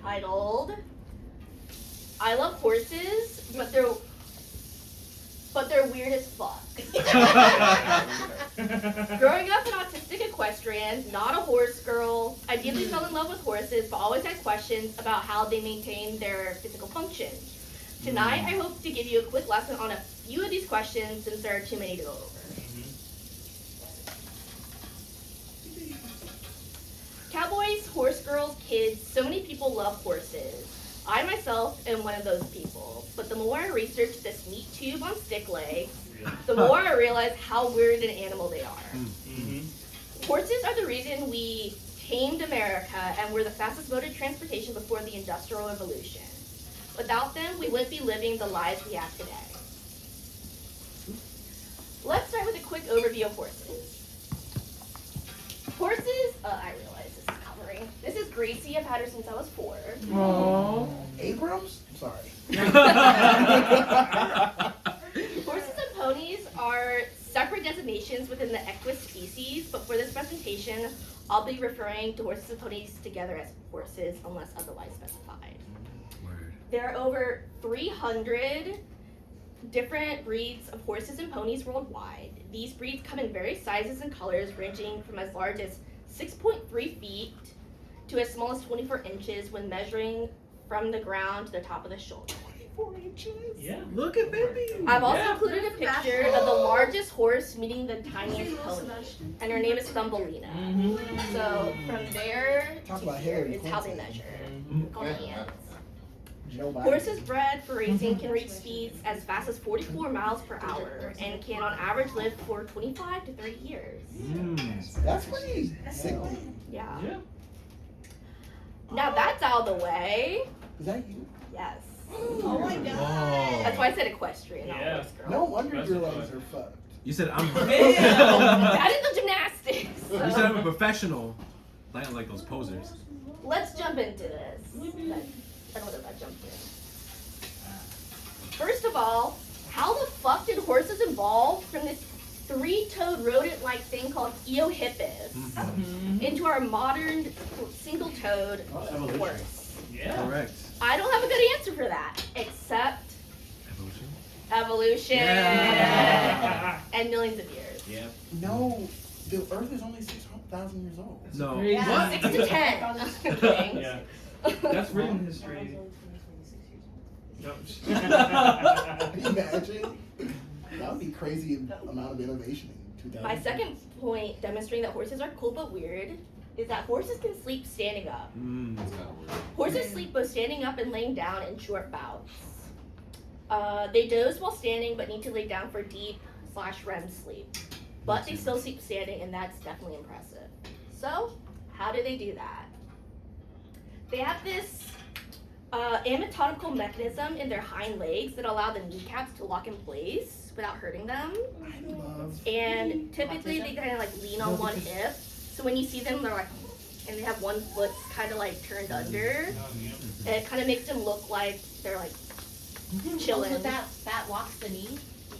titled "I Love Horses, but they're weird as fuck." Growing up an autistic equestrian, not a horse girl, I deeply fell in love with horses, but always had questions about how they maintain their physical function. Tonight, I hope to give you a quick lesson on a few of these questions since there are too many to go over. Cowboys, horse girls, kids, so many people love horses. I myself am one of those people, but the more I research this meat tube on stick legs, the more I realize how weird an animal they are. Horses are the reason we tamed America and were the fastest mode of transportation before the Industrial Revolution. Without them, we wouldn't be living the lives we have today. Let's start with a quick overview of horses. Horses, I realize this is covering. This is Gracie. I've had her since I was 4. Aww. Abrams? Sorry. Horses and ponies are separate designations within the equus species, but for this presentation, I'll be referring to horses and ponies together as horses unless otherwise specified. Word. There are over 300 different breeds of horses and ponies worldwide. These breeds come in various sizes and colors, ranging from as large as 6.3 feet to as small as 24 inches when measuring from the ground to the top of the shoulder. 4 inches? Yeah. Look at baby. I've also included a picture of the largest horse meeting the tiniest pony, and her name is Thumbelina. So from there Talk to about here Hillary is how they Clinton. measure. Called hands. Nobody. Horses bred for racing can reach speeds as fast as 44 miles per hour and can on average live for 25 to 30 years. That's pretty sickly. Yeah. Yeah. Now that's out of the way. Is that you? Yes. Oh my god. That's why I said equestrian, not Yeah. horse girl. No wonder That's your fine. legs are fucked. You said I'm. That is the gymnastics. You said I'm a professional. I don't like those posers. Let's jump into this. I don't know if I jumped in. First of all, how the fuck did horses evolve from this 3-toed rodent-like thing called Eohippus into our modern single-toed horse? Yeah. Correct. I don't have a good answer for that, except Evolution. evolution Yeah. and millions of years. Yeah. No, the Earth is only 6,000 years old. No. crazy. What? 6 to 10. I'm kidding. Yeah. That's written history. No. Can you imagine? That would be crazy amount of innovation in 2000. My second point demonstrating that horses are cool but weird is that horses can sleep standing up. Horses sleep both standing up and laying down in short bouts. They doze while standing but need to lay down for deep/REM sleep. But they still sleep standing, and that's definitely impressive. So, how do they do that? They have this anatomical mechanism in their hind legs that allow the kneecaps to lock in place without hurting them. I love. And typically they kind of like lean on one hip. So when you see them, they're like, and they have one foot kind of like turned under. And it kind of makes them look like they're like chilling. Also, that locks the knee.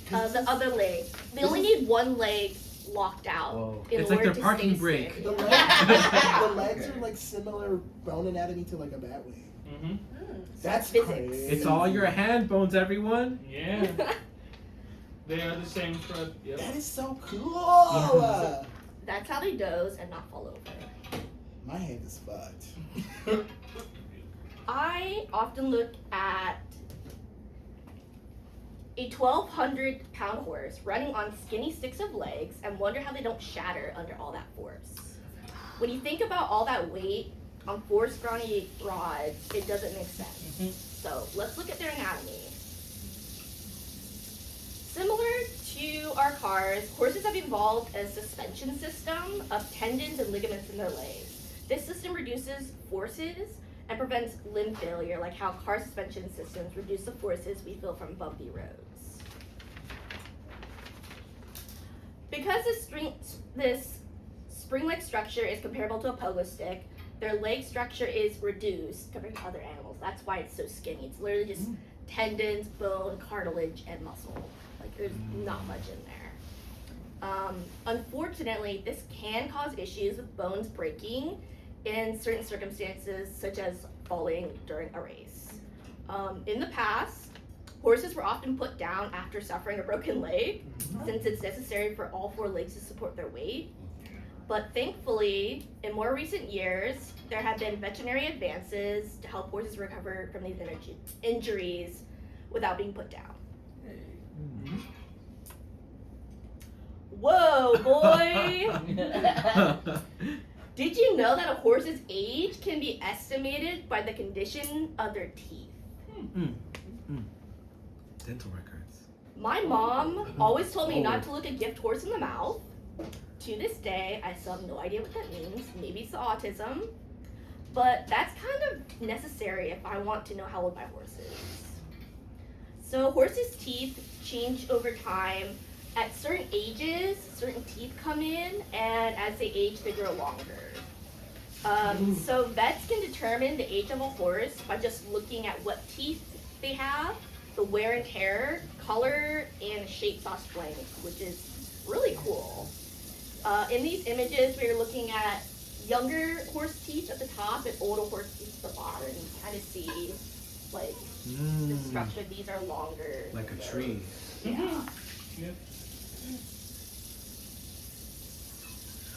The other leg. They only need one leg locked out. Whoa. In It's like order their to parking stay brake. steady. The legs, the legs are like similar bone anatomy to like a bat wing. That's Physics. crazy. It's all your hand bones, everyone. Yeah. They are the same for. Yep. That is so cool. That's how they doze and not fall over. My hand is fucked. I often look at a 1,200-pound horse running on skinny sticks of legs and wonder how they don't shatter under all that force. When you think about all that weight on 4 scrawny rods, it doesn't make sense. So let's look at their anatomy. Similar to our cars, horses have evolved a suspension system of tendons and ligaments in their legs. This system reduces forces and prevents limb failure, like how car suspension systems reduce the forces we feel from bumpy roads. Because this spring-like structure is comparable to a pogo stick, their leg structure is reduced compared to other animals. That's why it's so skinny. It's literally just tendons, bone, cartilage, and muscle. Like, there's not much in there. Unfortunately, this can cause issues with bones breaking in certain circumstances, such as falling during a race. In the past, horses were often put down after suffering a broken leg, since it's necessary for all four legs to support their weight. But thankfully, in more recent years, there have been veterinary advances to help horses recover from these injuries without being put down. Whoa, boy! Did you know that a horse's age can be estimated by the condition of their teeth? Dental records. My mom always told me not to look a gift horse in the mouth. To this day, I still have no idea what that means. Maybe it's the autism. But that's kind of necessary if I want to know how old my horse is. So horses' teeth change over time. At certain ages, certain teeth come in, and as they age, they grow longer. So vets can determine the age of a horse by just looking at what teeth they have, the wear and tear, color, and shape slash length, which is really cool. In these images, we're looking at younger horse teeth at the top and older horse teeth at the bottom. You kind of see, like, the structure. These are longer. Like a than tree. those. Yeah. Yep.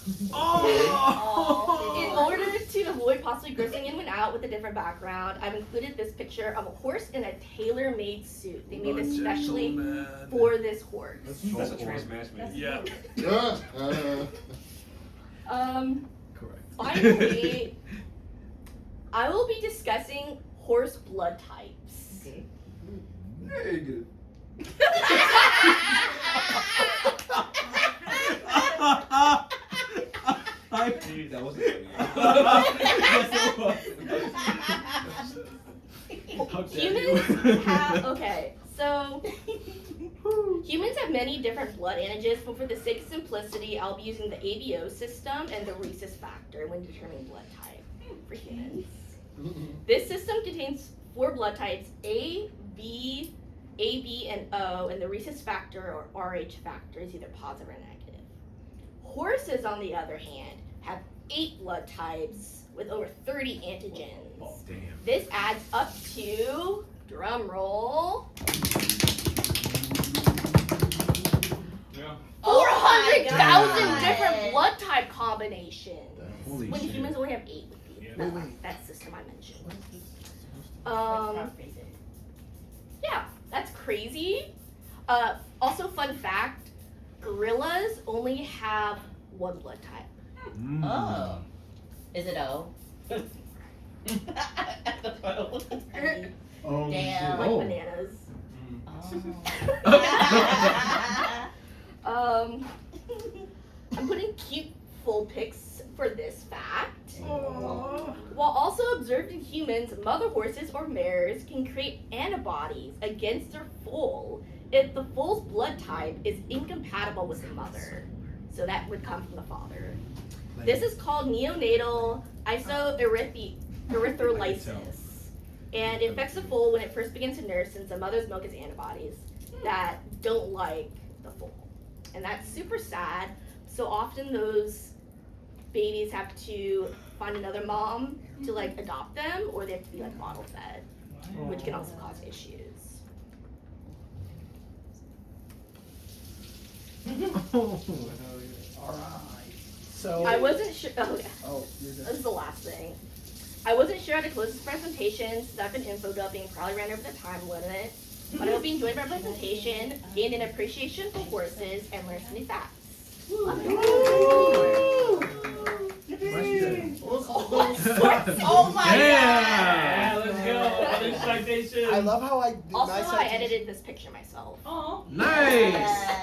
In order to avoid possibly grossing anyone out with a different background, I've included this picture of a horse in a tailor-made suit. They made this especially for this horse. That's a trans match, man. Yeah. Correct. Finally, I will be discussing horse blood types. Very good. That wasn't Humans have, so humans have many different blood antigens, but for the sake of simplicity, I'll be using the ABO system and the rhesus factor when determining blood type for humans. This system contains 4 blood types, A, B, AB, and O, and the rhesus factor or RH factor is either positive or negative. Horses, on the other hand, have 8 blood types with over 30 antigens. Oh, damn. This adds up to, drum roll, Yeah. 400,000 different blood type combinations. Holy When shit. humans only have 8 with these. Yeah. That system I mentioned. Yeah, that's crazy. Also, fun fact, gorillas only have 1 blood type. Oh. Is it O? Oh, Damn. Like Oh. bananas. Oh. I'm putting cute full pics for this fact. While also observed in humans, mother horses or mares can create antibodies against their foal if the foal's blood type is incompatible with the mother. So that would come from the father. This is called neonatal isoerythrolysis, and it affects the foal when it first begins to nurse, since the mother's milk has antibodies that don't like the foal. And that's super sad. So often those babies have to find another mom to like adopt them, or they have to be like bottle fed, which can also cause issues. Alright. So. I wasn't sure. Oh, yeah. Oh, you're This good. is the last thing. I wasn't sure how to close this presentation since I've been info dumping and probably ran over the time limit. But I hope you enjoyed my presentation, gained an appreciation for horses, and learned some new facts. Oh my Yeah. Yeah, let's go. Other citation. I love how I did Also, nice I citation. edited this picture myself. god. Nice. Yes.